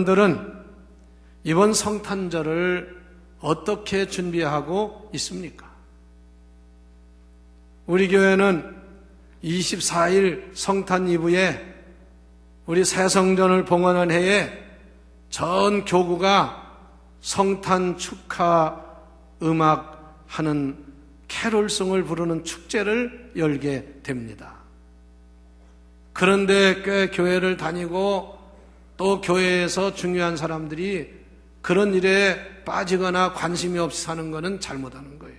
여러분들은 이번 성탄절을 어떻게 준비하고 있습니까? 우리 교회는 24일 성탄 이브에 우리 새성전을 봉헌한 해에 전 교구가 성탄 축하 음악 하는 캐롤송을 부르는 축제를 열게 됩니다. 그런데 꽤 교회를 다니고 또 교회에서 중요한 사람들이 그런 일에 빠지거나 관심이 없이 사는 것은 잘못하는 거예요.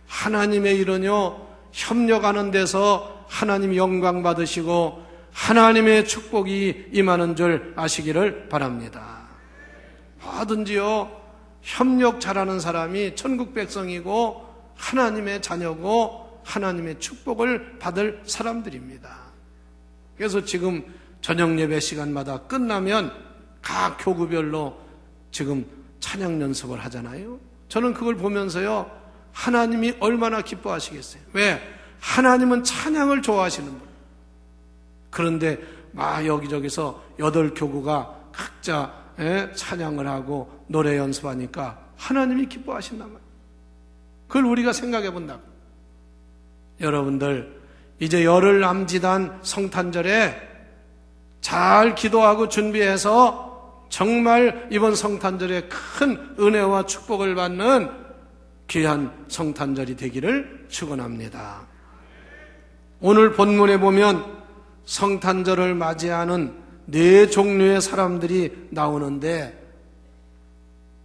하나님의 일은요, 협력하는 데서 하나님 영광 받으시고 하나님의 축복이 임하는 줄 아시기를 바랍니다. 뭐든지요, 협력 잘하는 사람이 천국 백성이고 하나님의 자녀고 하나님의 축복을 받을 사람들입니다. 그래서 지금 저녁 예배 시간마다 끝나면 각 교구별로 지금 찬양 연습을 하잖아요. 저는 그걸 보면서요, 하나님이 얼마나 기뻐하시겠어요. 왜? 하나님은 찬양을 좋아하시는 분. 그런데 막 여기저기서 8교구가 각자 찬양을 하고 노래 연습하니까 하나님이 기뻐하신단 말이에요. 그걸 우리가 생각해 본다고. 여러분들, 이제 열흘 남짓한 성탄절에 잘 기도하고 준비해서 정말 이번 성탄절에 큰 은혜와 축복을 받는 귀한 성탄절이 되기를 축원합니다. 오늘 본문에 보면 성탄절을 맞이하는 4종류의 사람들이 나오는데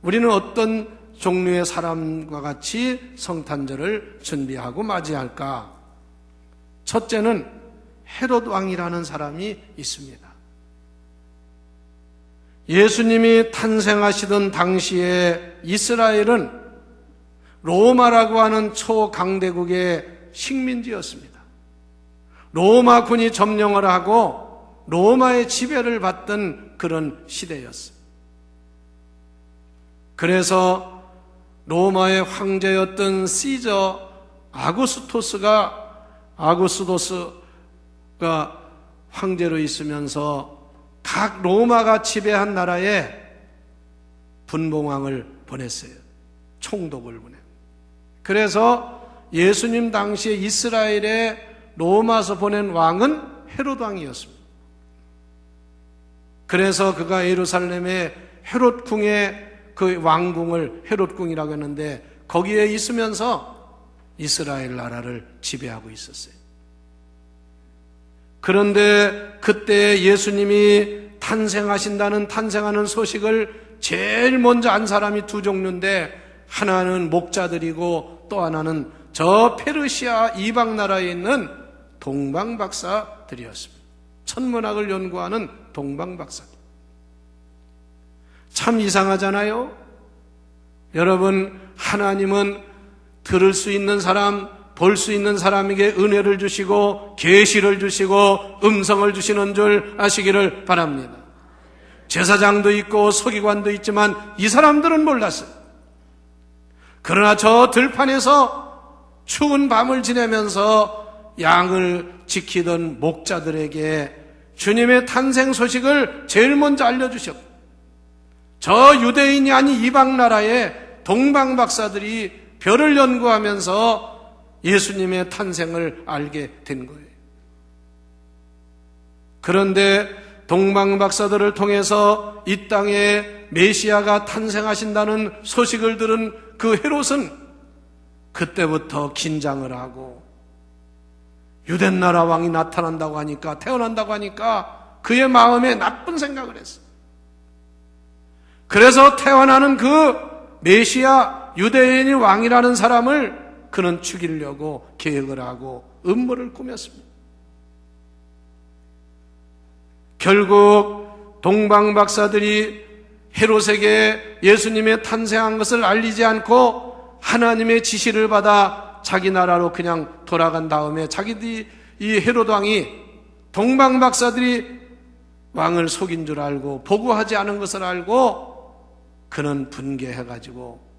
우리는 어떤 종류의 사람과 같이 성탄절을 준비하고 맞이할까? 첫째는 헤롯 왕이라는 사람이 있습니다. 예수님이 탄생하시던 당시에 이스라엘은 로마라고 하는 초강대국의 식민지였습니다. 로마군이 점령을 하고 로마의 지배를 받던 그런 시대였습니다. 그래서 로마의 황제였던 시저 아구스토스가 황제로 있으면서 각 로마가 지배한 나라에 분봉왕을 보냈어요. 총독을 보내. 그래서 예수님 당시에 이스라엘에 로마에서 보낸 왕은 헤롯 왕이었습니다. 그래서 그가 예루살렘의 헤롯 궁에 그 왕궁을 헤롯궁이라고 했는데 거기에 있으면서 이스라엘 나라를 지배하고 있었어요. 그런데 그때 예수님이 탄생하는 소식을 제일 먼저 안 사람이 2종류인데 하나는 목자들이고 또 하나는 저 페르시아 이방 나라에 있는 동방박사들이었습니다. 천문학을 연구하는 동방박사들. 참 이상하잖아요. 여러분, 하나님은 들을 수 있는 사람, 볼 수 있는 사람에게 은혜를 주시고 계시를 주시고 음성을 주시는 줄 아시기를 바랍니다. 제사장도 있고 서기관도 있지만 이 사람들은 몰랐어요. 그러나 저 들판에서 추운 밤을 지내면서 양을 지키던 목자들에게 주님의 탄생 소식을 제일 먼저 알려주셨고 저 유대인이 아닌 이방 나라의 동방 박사들이 별을 연구하면서 예수님의 탄생을 알게 된 거예요. 그런데 동방 박사들을 통해서 이 땅에 메시아가 탄생하신다는 소식을 들은 그 헤롯은 그때부터 긴장을 하고 유대 나라 왕이 나타난다고 하니까, 태어난다고 하니까 그의 마음에 나쁜 생각을 했어요. 그래서 태어나는 그 메시아 유대인이 왕이라는 사람을 그는 죽이려고 계획을 하고 음모를 꾸몄습니다. 결국 동방 박사들이 헤롯에게 예수님의 탄생한 것을 알리지 않고 하나님의 지시를 받아 자기 나라로 그냥 돌아간 다음에 자기들이 이 헤롯 왕이 동방 박사들이 왕을 속인 줄 알고 보고하지 않은 것을 알고 그는 분개해가지고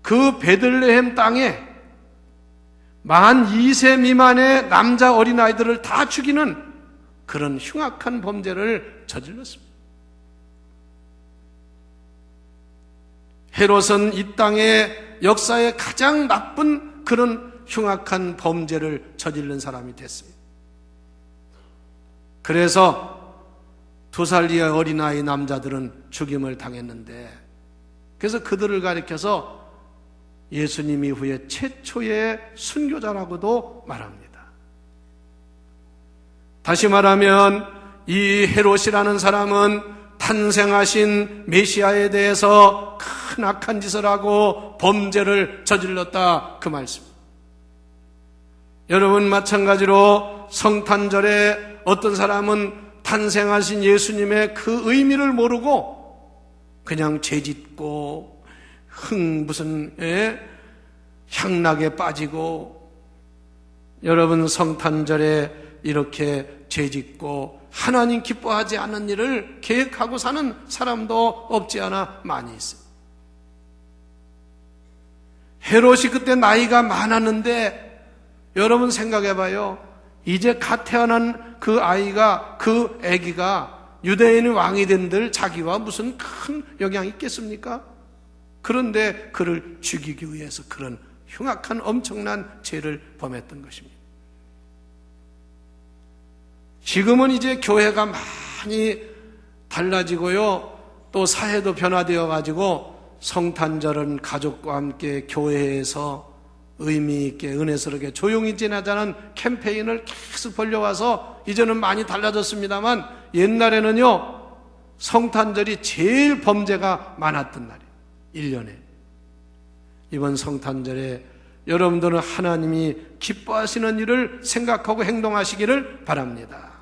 그 베들레헴 땅에 만 2세 미만의 남자 어린아이들을 다 죽이는 그런 흉악한 범죄를 저질렀습니다. 헤롯은 이 땅의 역사에 가장 나쁜 그런 흉악한 범죄를 저지른 사람이 됐어요. 그래서 2살 이하의 어린아이 남자들은 죽임을 당했는데, 그래서 그들을 가리켜서 예수님 이후에 최초의 순교자라고도 말합니다. 다시 말하면 이 헤롯이라는 사람은 탄생하신 메시아에 대해서 큰 악한 짓을 하고 범죄를 저질렀다, 그 말씀입니다. 여러분, 마찬가지로 성탄절에 어떤 사람은 탄생하신 예수님의 그 의미를 모르고 그냥 죄짓고 무슨 향락에 빠지고, 여러분, 성탄절에 이렇게 죄짓고 하나님 기뻐하지 않는 일을 계획하고 사는 사람도 없지 않아 많이 있어요. 헤롯이 그때 나이가 많았는데, 여러분 생각해봐요. 이제 갓 태어난 그 아이가, 그 아기가 유대인의 왕이 된들 자기와 무슨 큰 영향이 있겠습니까? 그런데 그를 죽이기 위해서 그런 흉악한 엄청난 죄를 범했던 것입니다. 지금은 이제 교회가 많이 달라지고요, 또 사회도 변화되어 가지고 성탄절은 가족과 함께 교회에서 의미 있게 은혜스럽게 조용히 지나자는 캠페인을 계속 벌려와서 이제는 많이 달라졌습니다만, 옛날에는요 성탄절이 제일 범죄가 많았던 날이에요. 1년에. 이번 성탄절에 여러분들은 하나님이 기뻐하시는 일을 생각하고 행동하시기를 바랍니다.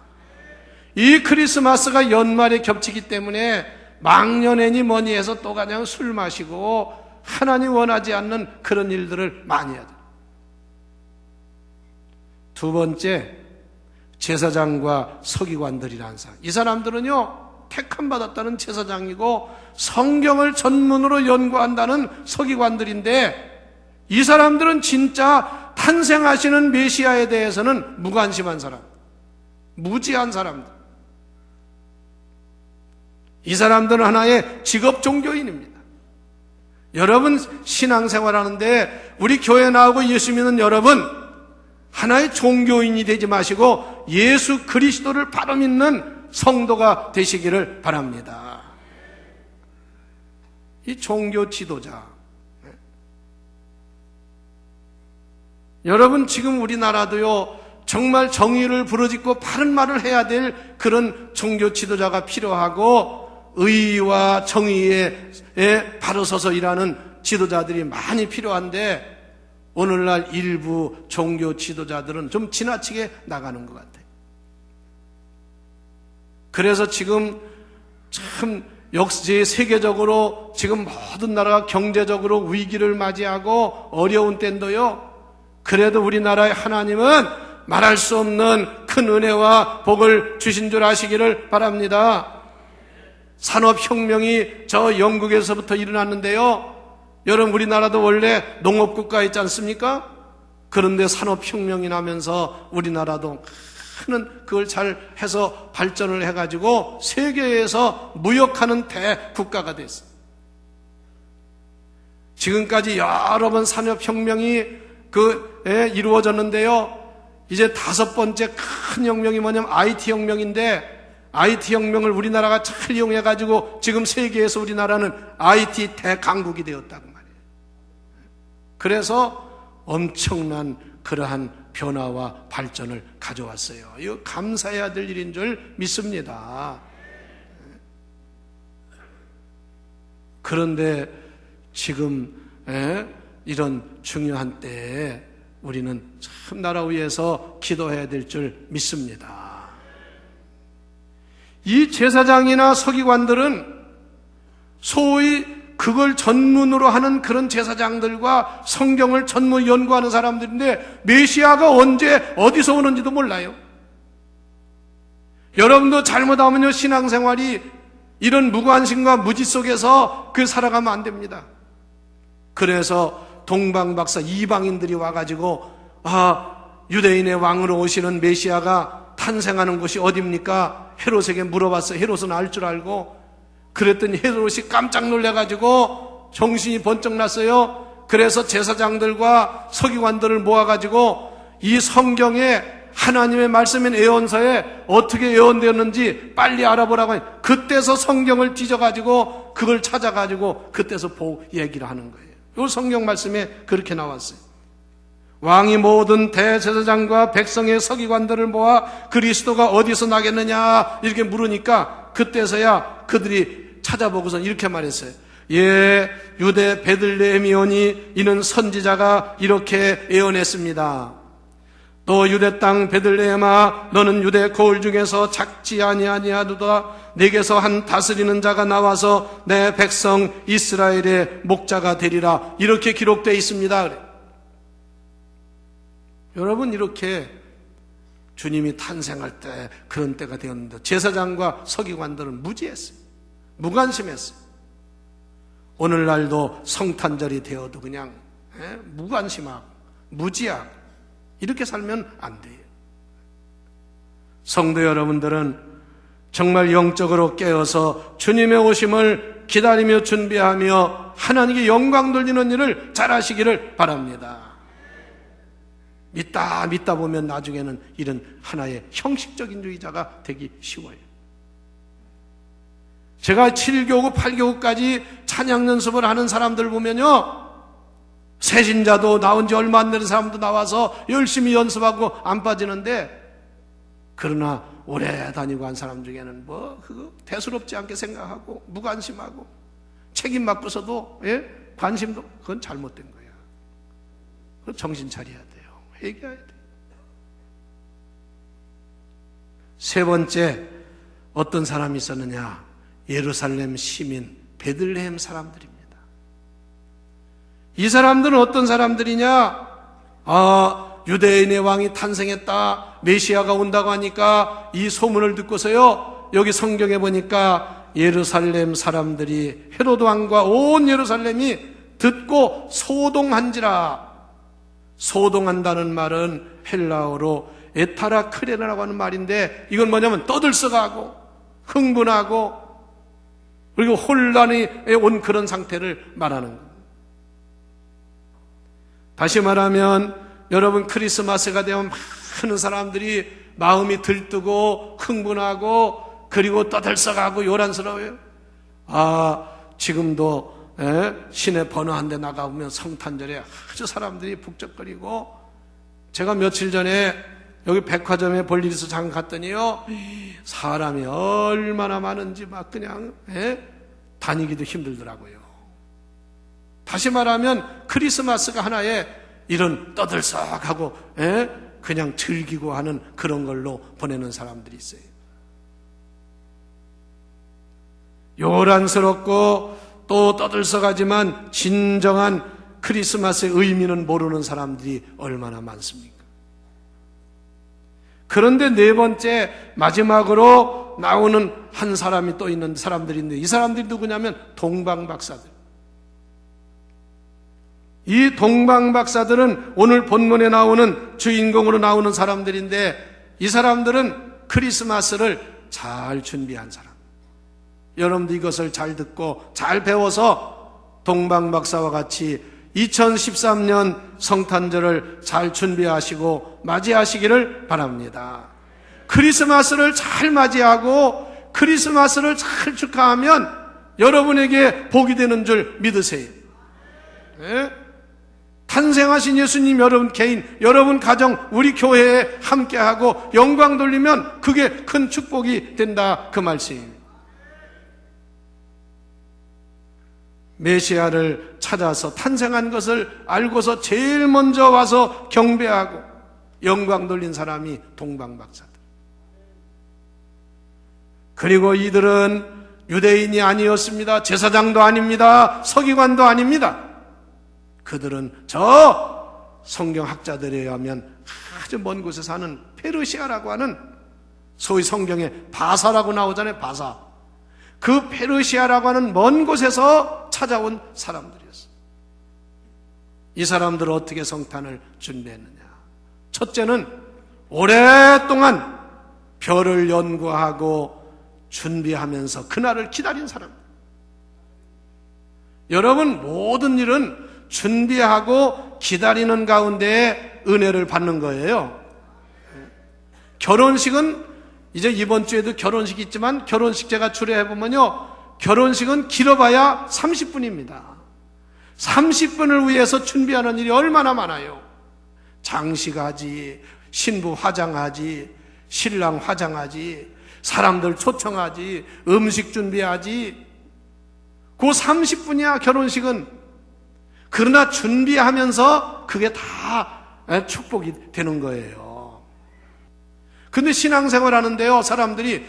이 크리스마스가 연말에 겹치기 때문에 망년애니 뭐니 해서 또 그냥 술 마시고 하나님 원하지 않는 그런 일들을 많이 해야 돼요. 두 번째, 제사장과 서기관들이라는 사람. 이 사람들은요 택함 받았다는 제사장이고 성경을 전문으로 연구한다는 서기관들인데, 이 사람들은 진짜 탄생하시는 메시아에 대해서는 무관심한 사람, 무지한 사람들. 이 사람들은 하나의 직업 종교인입니다. 여러분, 신앙생활 하는데 우리 교회 나오고 예수 믿는 여러분, 하나의 종교인이 되지 마시고 예수 그리스도를 바로 믿는 성도가 되시기를 바랍니다. 이 종교 지도자, 여러분, 지금 우리나라도요 정말 정의를 부르짖고 바른 말을 해야 될 그런 종교 지도자가 필요하고, 의와 정의에 바로 서서 일하는 지도자들이 많이 필요한데, 오늘날 일부 종교 지도자들은 좀 지나치게 나가는 것 같아요. 그래서 지금 참 세계적으로 지금 모든 나라가 경제적으로 위기를 맞이하고 어려운 때인데요, 그래도 우리나라의 하나님은 말할 수 없는 큰 은혜와 복을 주신 줄 아시기를 바랍니다. 산업혁명이 저 영국에서부터 일어났는데요, 여러분, 우리나라도 원래 농업국가였지 않습니까? 그런데 산업혁명이 나면서 우리나라도 큰 그걸 잘 해서 발전을 해가지고 세계에서 무역하는 대국가가 됐어요. 지금까지 여러 번 산업혁명이 이루어졌는데요, 이제 5번째 큰 혁명이 뭐냐면 IT혁명인데, IT혁명을 우리나라가 잘 이용해가지고 지금 세계에서 우리나라는 IT 대강국이 되었다고 말이에요. 그래서 엄청난 그러한 변화와 발전을 가져왔어요. 이거 감사해야 될 일인 줄 믿습니다. 그런데 지금 이런 중요한 때에 우리는 참 나라 위해서 기도해야 될 줄 믿습니다. 이 제사장이나 서기관들은 소위 그걸 전문으로 하는 그런 제사장들과 성경을 전문 연구하는 사람들인데, 메시아가 언제 어디서 오는지도 몰라요. 여러분도 잘못하면요 신앙생활이 이런 무관심과 무지 속에서 살아가면 안 됩니다. 그래서 동방박사 이방인들이 와가지고 유대인의 왕으로 오시는 메시아가 탄생하는 곳이 어디입니까? 헤롯에게 물어봤어요. 헤롯은 알 줄 알고. 그랬더니 헤롯이 깜짝 놀래가지고 정신이 번쩍 났어요. 그래서 제사장들과 서기관들을 모아가지고 이 성경에 하나님의 말씀인 예언서에 어떻게 예언되었는지 빨리 알아보라고 해요. 그때서 성경을 뒤져가지고 그걸 찾아가지고 그때서 얘기를 하는 거예요. 이 성경 말씀에 그렇게 나왔어요. 왕이 모든 대제사장과 백성의 서기관들을 모아 그리스도가 어디서 나겠느냐 이렇게 물으니까 그때서야 그들이 찾아보고서 이렇게 말했어요. 예, 유대 베들레헴이오니 이는 선지자가 이렇게 예언했습니다. 또 유대 땅 베들레헴아 너는 유대 거울 중에서 작지 아니하도다. 내게서 한 다스리는 자가 나와서 내 백성 이스라엘의 목자가 되리라. 이렇게 기록되어 있습니다. 여러분, 이렇게 주님이 탄생할 때 그런 때가 되었는데 제사장과 서기관들은 무지했어요. 무관심했어요. 오늘날도 성탄절이 되어도 그냥 무관심하고 무지하고 이렇게 살면 안 돼요. 성도 여러분들은 정말 영적으로 깨어서 주님의 오심을 기다리며 준비하며 하나님께 영광 돌리는 일을 잘하시기를 바랍니다. 믿다 보면 나중에는 이런 하나의 형식적인 주의자가 되기 쉬워요. 제가 7교구, 8교구까지 찬양 연습을 하는 사람들 보면요, 새신자도 나온 지 얼마 안 되는 사람도 나와서 열심히 연습하고 안 빠지는데, 그러나 오래 다니고 한 사람 중에는 그거 대수롭지 않게 생각하고 무관심하고 책임 맡고서도 관심도, 그건 잘못된 거야. 그건 정신 차려야 돼요. 회개해야 돼요. 세 번째, 어떤 사람이 있었느냐? 예루살렘 시민 베들레헴 사람들입니다. 이 사람들은 어떤 사람들이냐? 유대인의 왕이 탄생했다, 메시아가 온다고 하니까 이 소문을 듣고서요, 여기 성경에 보니까 예루살렘 사람들이 헤로드 왕과 온 예루살렘이 듣고 소동한지라. 소동한다는 말은 헬라어로 에타라 크레나라고 하는 말인데, 이건 뭐냐면 떠들썩하고 흥분하고 그리고 혼란이 온 그런 상태를 말하는 겁니다. 다시 말하면 여러분, 크리스마스가 되면 많은 사람들이 마음이 들뜨고 흥분하고 그리고 떠들썩하고 요란스러워요. 지금도 시내 번화한 데 나가보면 성탄절에 아주 사람들이 북적거리고, 제가 며칠 전에 여기 백화점에 볼 일이 있어서 잠깐 갔더니요, 사람이 얼마나 많은지 막 그냥 다니기도 힘들더라고요. 다시 말하면 크리스마스가 하나의 이런 떠들썩하고 그냥 즐기고 하는 그런 걸로 보내는 사람들이 있어요. 요란스럽고 또 떠들썩하지만 진정한 크리스마스의 의미는 모르는 사람들이 얼마나 많습니까? 그런데 네 번째, 마지막으로 나오는 한 사람이 또 있는 사람들인데, 이 사람들이 누구냐면 동방박사들. 이 동방박사들은 오늘 본문에 나오는 주인공으로 나오는 사람들인데, 이 사람들은 크리스마스를 잘 준비한 사람. 여러분도 이것을 잘 듣고 잘 배워서 동방박사와 같이 2013년 성탄절을 잘 준비하시고 맞이하시기를 바랍니다. 크리스마스를 잘 맞이하고 크리스마스를 잘 축하하면 여러분에게 복이 되는 줄 믿으세요. 탄생하신 예수님 여러분 개인, 여러분 가정, 우리 교회에 함께하고 영광 돌리면 그게 큰 축복이 된다, 그 말씀입니다. 메시아를 찾아서 탄생한 것을 알고서 제일 먼저 와서 경배하고 영광 돌린 사람이 동방박사들. 그리고 이들은 유대인이 아니었습니다. 제사장도 아닙니다. 서기관도 아닙니다. 그들은 저 성경학자들에 의하면 아주 먼 곳에 사는 페르시아라고 하는, 소위 성경에 바사라고 나오잖아요. 바사. 그 페르시아라고 하는 먼 곳에서 찾아온 사람들이었어요. 이 사람들은 어떻게 성탄을 준비했느냐? 첫째는 오랫동안 별을 연구하고 준비하면서 그날을 기다린 사람. 여러분, 모든 일은 준비하고 기다리는 가운데 은혜를 받는 거예요. 결혼식은 이제 이번 주에도 결혼식 있지만 결혼식 제가 주례해보면요, 결혼식은 길어봐야 30분입니다. 30분을 위해서 준비하는 일이 얼마나 많아요. 장식하지, 신부 화장하지, 신랑 화장하지, 사람들 초청하지, 음식 준비하지. 그 30분이야 결혼식은. 그러나 준비하면서 그게 다 축복이 되는 거예요. 근데 신앙생활 하는데요, 사람들이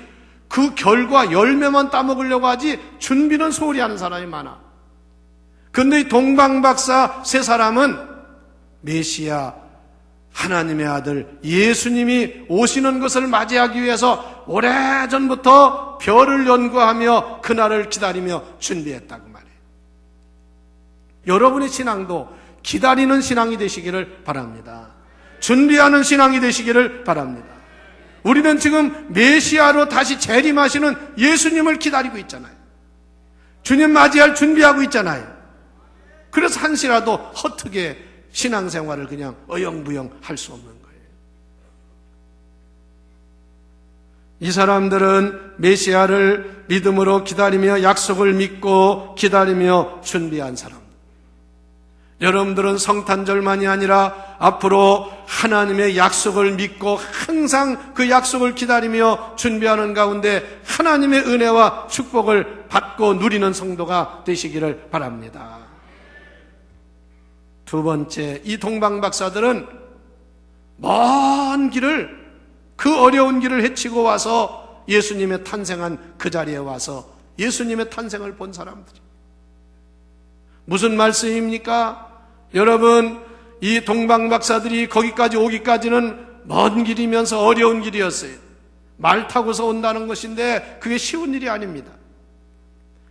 그 결과 열매만 따먹으려고 하지 준비는 소홀히 하는 사람이 많아. 근데 이 동방박사 세 사람은 메시아 하나님의 아들 예수님이 오시는 것을 맞이하기 위해서 오래전부터 별을 연구하며 그날을 기다리며 준비했다고 말해요. 여러분의 신앙도 기다리는 신앙이 되시기를 바랍니다. 준비하는 신앙이 되시기를 바랍니다. 우리는 지금 메시아로 다시 재림하시는 예수님을 기다리고 있잖아요. 주님 맞이할 준비하고 있잖아요. 그래서 한시라도 허투게 신앙생활을 그냥 어영부영 할 수 없는 거예요. 이 사람들은 메시아를 믿음으로 기다리며 약속을 믿고 기다리며 준비한 사람. 여러분들은 성탄절만이 아니라 앞으로 하나님의 약속을 믿고 항상 그 약속을 기다리며 준비하는 가운데 하나님의 은혜와 축복을 받고 누리는 성도가 되시기를 바랍니다. 두 번째, 이 동방박사들은 먼 길을, 그 어려운 길을 헤치고 와서 예수님의 탄생한 그 자리에 와서 예수님의 탄생을 본 사람들이. 무슨 말씀입니까? 여러분, 이 동방박사들이 거기까지 오기까지는 먼 길이면서 어려운 길이었어요. 말 타고서 온다는 것인데 그게 쉬운 일이 아닙니다.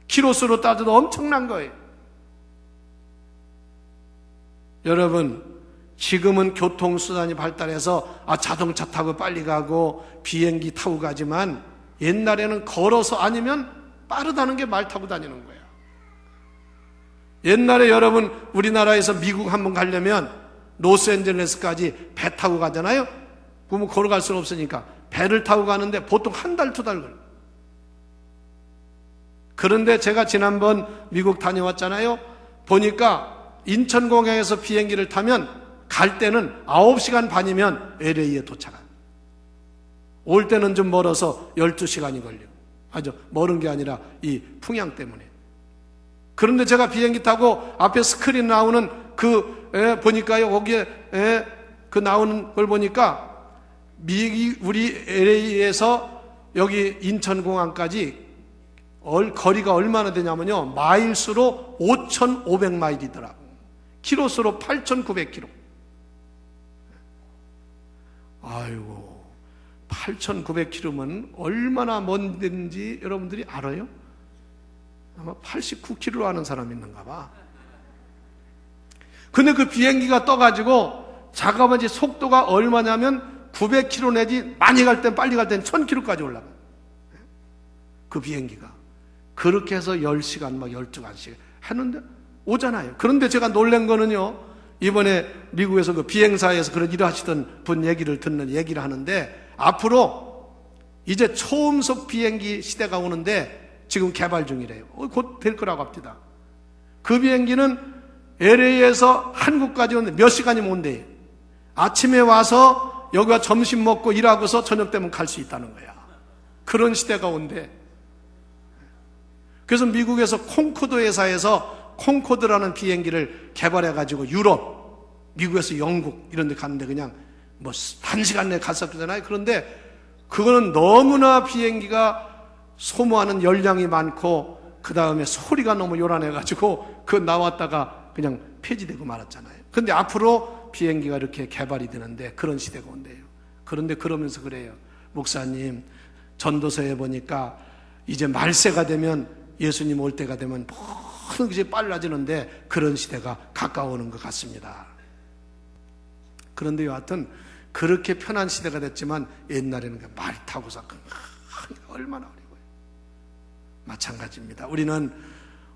키로수로 따져도 엄청난 거예요. 여러분, 지금은 교통수단이 발달해서 자동차 타고 빨리 가고 비행기 타고 가지만 옛날에는 걸어서 아니면 빠르다는 게 말 타고 다니는 거예요. 옛날에 여러분, 우리나라에서 미국 한번 가려면 로스앤젤레스까지 배 타고 가잖아요. 그러면 걸어갈 수는 없으니까 배를 타고 가는데 보통 한 달, 두 달 걸려요. 그런데 제가 지난번 미국 다녀왔잖아요. 보니까 인천공항에서 비행기를 타면 갈 때는 9시간 반이면 LA에 도착합니다. 올 때는 좀 멀어서 12시간이 걸려요. 아주 멀은 게 아니라 이 풍향 때문에. 그런데 제가 비행기 타고 앞에 스크린 나오는 보니까요, 거기에 그 나오는 걸 보니까 우리 LA에서 여기 인천공항까지 거리가 얼마나 되냐면요, 마일수로 5,500마일이더라고. 키로수로 8,900km. 아이고, 8,900km면 얼마나 먼 데인지 여러분들이 알아요? 아마 89km로 하는 사람이 있는가 봐. 근데 그 비행기가 떠가지고 잠깐만 이제 속도가 얼마냐면 900km 내지 많이 갈 땐, 빨리 갈 땐 1000km까지 올라가요. 그 비행기가. 그렇게 해서 10시간, 12시간 했는데 오잖아요. 그런데 제가 놀란 거는요, 이번에 미국에서 그 비행사에서 그런 일을 하시던 분 얘기를 하는데 앞으로 이제 초음속 비행기 시대가 오는데 지금 개발 중이래요. 곧 될 거라고 합니다. 그 비행기는 LA에서 한국까지 오는데 몇 시간이면 온대요. 아침에 와서 여기가 점심 먹고 일하고서 저녁 되면 갈 수 있다는 거야. 그런 시대가 온대. 그래서 미국에서 콩코드 회사에서 콩코드라는 비행기를 개발해가지고 유럽, 미국에서 영국 이런 데 갔는데 그냥 단시간 내에 갔었잖아요. 그런데 그거는 너무나 비행기가 소모하는 열량이 많고 그 다음에 소리가 너무 요란해가지고 그 나왔다가 그냥 폐지되고 말았잖아요. 그런데 앞으로 비행기가 이렇게 개발이 되는데 그런 시대가 온대요. 그런데 그러면서 그래요. 목사님, 전도서에 보니까 이제 말세가 되면, 예수님 올 때가 되면 모든 것이 빨라지는데 그런 시대가 가까워오는 것 같습니다. 그런데 여하튼 그렇게 편한 시대가 됐지만 옛날에는 말 타고서 얼마나 어려워요. 마찬가지입니다. 우리는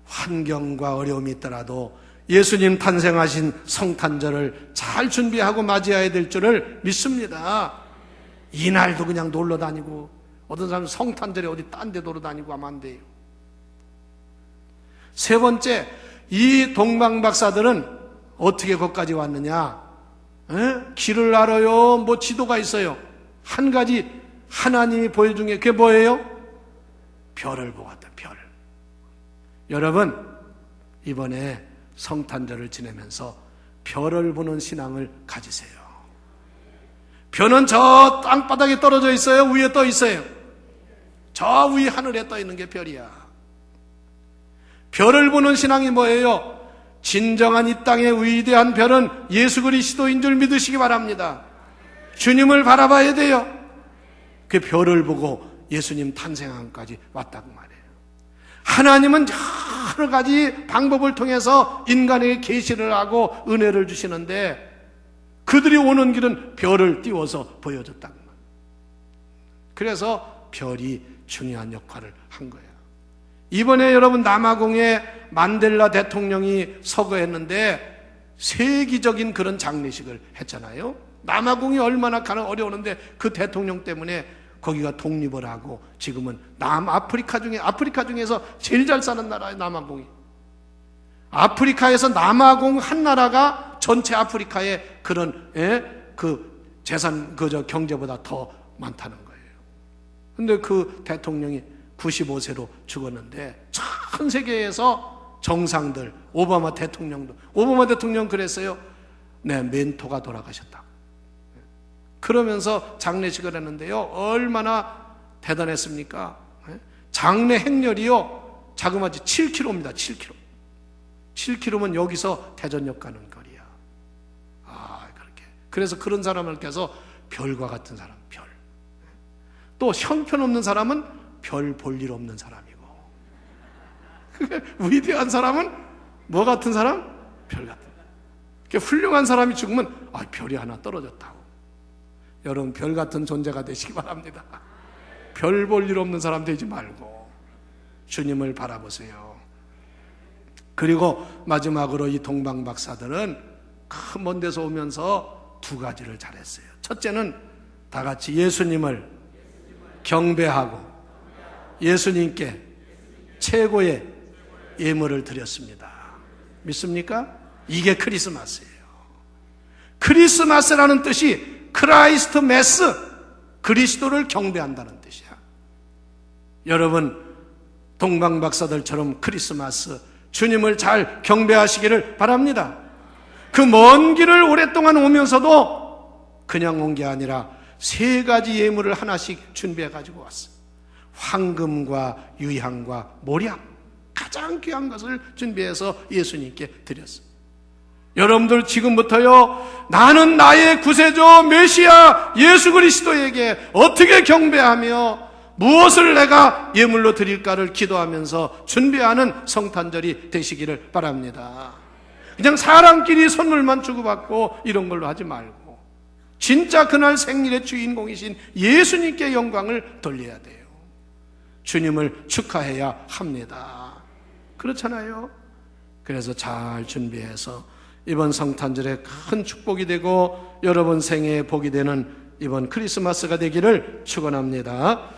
환경과 어려움이 있더라도 예수님 탄생하신 성탄절을 잘 준비하고 맞이해야 될 줄을 믿습니다. 이날도 그냥 놀러 다니고, 어떤 사람은 성탄절에 어디 딴 데 놀러 다니고 하면 안 돼요. 세 번째, 이 동방박사들은 어떻게 거기까지 왔느냐? 길을 알아요? 뭐 지도가 있어요? 한 가지 하나님이 보여준 게 그게 뭐예요? 별을 보고 왔다, 별. 여러분, 이번에 성탄절을 지내면서 별을 보는 신앙을 가지세요. 별은 저 땅바닥에 떨어져 있어요? 위에 떠 있어요? 저 위에 하늘에 떠 있는 게 별이야. 별을 보는 신앙이 뭐예요? 진정한 이 땅의 위대한 별은 예수 그리스도인 줄 믿으시기 바랍니다. 주님을 바라봐야 돼요. 그 별을 보고 예수님 탄생함까지 왔다고 말해요. 하나님은 여러 가지 방법을 통해서 인간에게 계시를 하고 은혜를 주시는데 그들이 오는 길은 별을 띄워서 보여줬다고 말해요. 그래서 별이 중요한 역할을 한 거예요. 이번에 여러분 남아공에 만델라 대통령이 서거했는데 세계적인 그런 장례식을 했잖아요. 남아공이 얼마나 가는 어려웠는데 그 대통령 때문에 거기가 독립을 하고 지금은 남아프리카 중에서 제일 잘 사는 나라예요. 남아공이. 아프리카에서 남아공 한 나라가 전체 아프리카의 그런 그 재산 경제보다 더 많다는 거예요. 근데 그 대통령이 95세로 죽었는데 전 세계에서 정상들, 오바마 대통령 그랬어요. 네, 멘토가 돌아가셨다. 그러면서 장례식을 했는데요. 얼마나 대단했습니까? 장례 행렬이요. 자그마치 7km입니다. 7km. 7km면 여기서 대전역 가는 거리야. 그렇게. 그래서 그런 사람을 껴서 별과 같은 사람, 별. 또 형편없는 사람은 별 볼 일 없는 사람이고. 위대한 사람은 뭐 같은 사람? 별 같은 사람. 훌륭한 사람이 죽으면 별이 하나 떨어졌다고. 여러분 별 같은 존재가 되시기 바랍니다. 별 볼 일 없는 사람 되지 말고 주님을 바라보세요. 그리고 마지막으로 이 동방박사들은 큰 먼 데서 오면서 두 가지를 잘했어요. 첫째는 다 같이 예수님을 경배하고 예수님께 최고의 예물을 드렸습니다. 믿습니까? 이게 크리스마스예요. 크리스마스라는 뜻이 크라이스트 메스, 그리스도를 경배한다는 뜻이야. 여러분 동방박사들처럼 크리스마스 주님을 잘 경배하시기를 바랍니다. 그 먼 길을 오랫동안 오면서도 그냥 온 게 아니라 세 가지 예물을 하나씩 준비해 가지고 왔어요. 황금과 유향과 모략, 가장 귀한 것을 준비해서 예수님께 드렸어요. 여러분들 지금부터요, 나는 나의 구세주 메시아 예수 그리스도에게 어떻게 경배하며 무엇을 내가 예물로 드릴까를 기도하면서 준비하는 성탄절이 되시기를 바랍니다. 그냥 사람끼리 선물만 주고받고 이런 걸로 하지 말고 진짜 그날 생일의 주인공이신 예수님께 영광을 돌려야 돼요. 주님을 축하해야 합니다. 그렇잖아요. 그래서 잘 준비해서 이번 성탄절에 큰 축복이 되고 여러분 생애에 복이 되는 이번 크리스마스가 되기를 축원합니다.